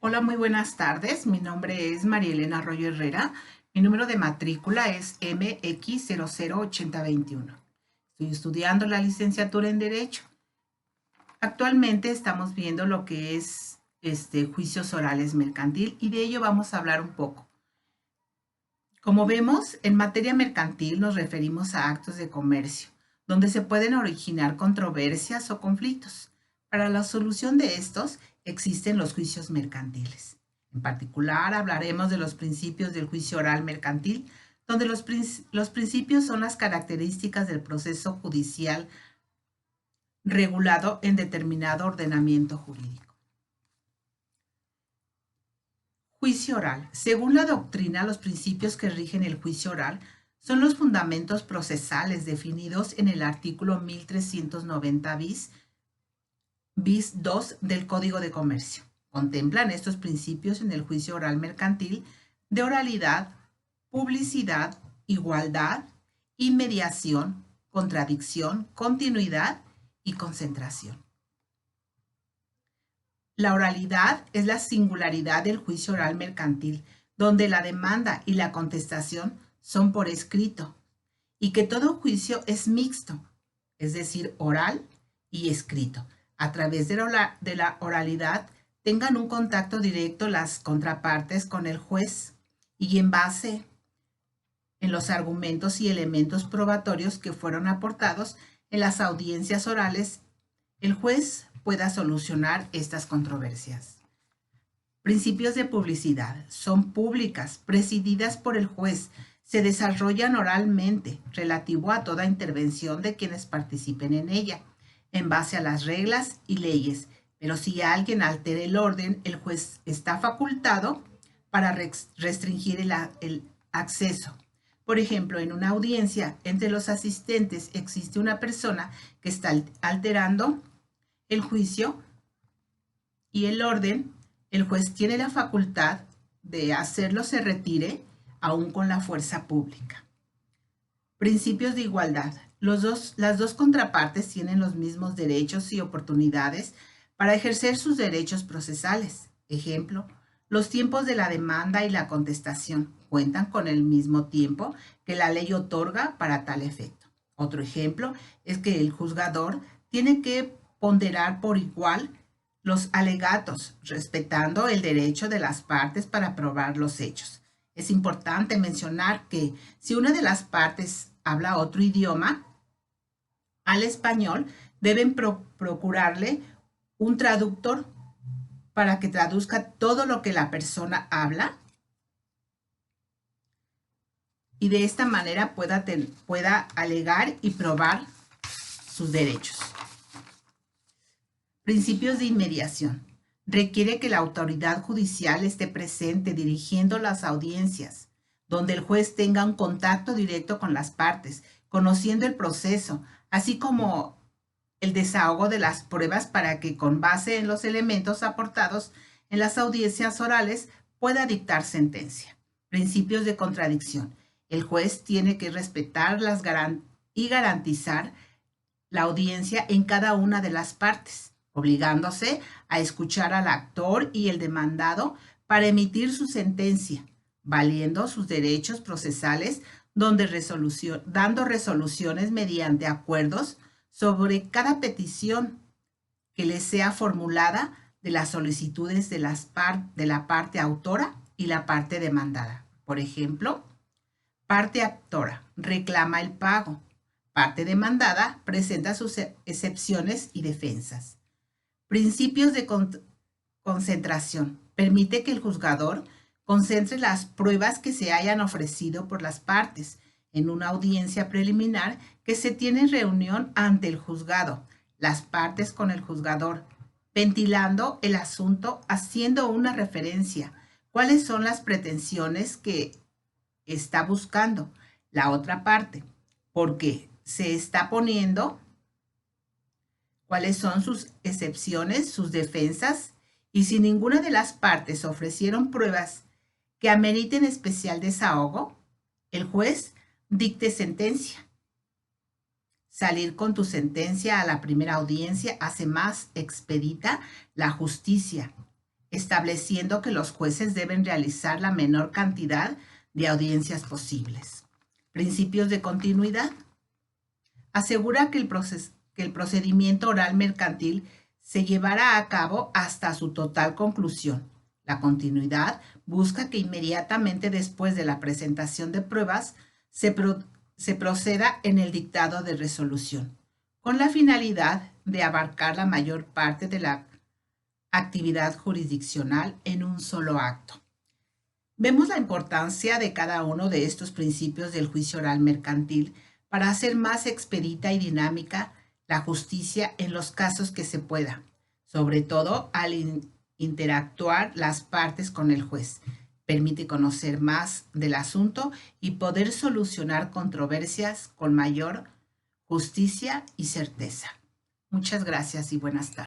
Hola, muy buenas tardes. Mi nombre es María Elena Arroyo Herrera. Mi número de matrícula es MX008021. Estoy estudiando la licenciatura en Derecho. Actualmente estamos viendo lo que es juicios orales mercantil y de ello vamos a hablar un poco. Como vemos, en materia mercantil nos referimos a actos de comercio, donde se pueden originar controversias o conflictos. Para la solución de estos existen los juicios mercantiles. En particular, hablaremos de los principios del juicio oral mercantil, donde los principios son las características del proceso judicial regulado en determinado ordenamiento jurídico. Juicio oral. Según la doctrina, los principios que rigen el juicio oral son los fundamentos procesales definidos en el artículo 1390 bis 2 del Código de Comercio. Contemplan estos principios en el juicio oral mercantil de oralidad, publicidad, igualdad, inmediación, contradicción, continuidad y concentración. La oralidad es la singularidad del juicio oral mercantil, donde la demanda y la contestación son por escrito, y que todo juicio es mixto, es decir, oral y escrito. A través de la oralidad tengan un contacto directo las contrapartes con el juez y en base en los argumentos y elementos probatorios que fueron aportados en las audiencias orales, el juez pueda solucionar estas controversias. Principios de publicidad. Son públicas, presididas por el juez, se desarrollan oralmente, relativo a toda intervención de quienes participen en ella, en base a las reglas y leyes. Pero si alguien altera el orden, el juez está facultado para restringir el acceso. Por ejemplo, en una audiencia, entre los asistentes existe una persona que está alterando el juicio y el orden. El juez tiene la facultad de hacerlo se retire, aún con la fuerza pública. Principios de igualdad. Las dos contrapartes tienen los mismos derechos y oportunidades para ejercer sus derechos procesales. Ejemplo, los tiempos de la demanda y la contestación cuentan con el mismo tiempo que la ley otorga para tal efecto. Otro ejemplo es que el juzgador tiene que ponderar por igual los alegatos, respetando el derecho de las partes para probar los hechos. Es importante mencionar que si una de las partes habla otro idioma al español, deben procurarle un traductor para que traduzca todo lo que la persona habla y de esta manera pueda alegar y probar sus derechos. Principios de inmediación. Requiere que la autoridad judicial esté presente dirigiendo las audiencias, donde el juez tenga un contacto directo con las partes, conociendo el proceso, así como el desahogo de las pruebas para que, con base en los elementos aportados en las audiencias orales, pueda dictar sentencia. Principios de contradicción. El juez tiene que respetar y garantizar la audiencia en cada una de las partes, obligándose a escuchar al actor y el demandado para emitir su sentencia, valiendo sus derechos procesales, dando resoluciones mediante acuerdos sobre cada petición que les sea formulada de las solicitudes de la parte autora y la parte demandada. Por ejemplo, parte autora reclama el pago. Parte demandada presenta sus excepciones y defensas. Principios de concentración. Permite que el juzgador concentre las pruebas que se hayan ofrecido por las partes en una audiencia preliminar que se tiene en reunión ante el juzgado, las partes con el juzgador, ventilando el asunto, haciendo una referencia. ¿Cuáles son las pretensiones que está buscando la otra parte? Porque se está poniendo cuáles son sus excepciones, sus defensas, y si ninguna de las partes ofrecieron pruebas que ameriten especial desahogo, el juez dicte sentencia. Salir con tu sentencia a la primera audiencia hace más expedita la justicia. estableciendo que los jueces deben realizar la menor cantidad de audiencias posibles. Principios de continuidad. Asegura que el procedimiento oral mercantil se llevará a cabo hasta su total conclusión. La continuidad busca que inmediatamente después de la presentación de pruebas se proceda en el dictado de resolución, con la finalidad de abarcar la mayor parte de la actividad jurisdiccional en un solo acto. Vemos la importancia de cada uno de estos principios del juicio oral mercantil para hacer más expedita y dinámica la justicia en los casos que se pueda, sobre todo al interactuar las partes con el juez. Permite conocer más del asunto y poder solucionar controversias con mayor justicia y certeza. Muchas gracias y buenas tardes.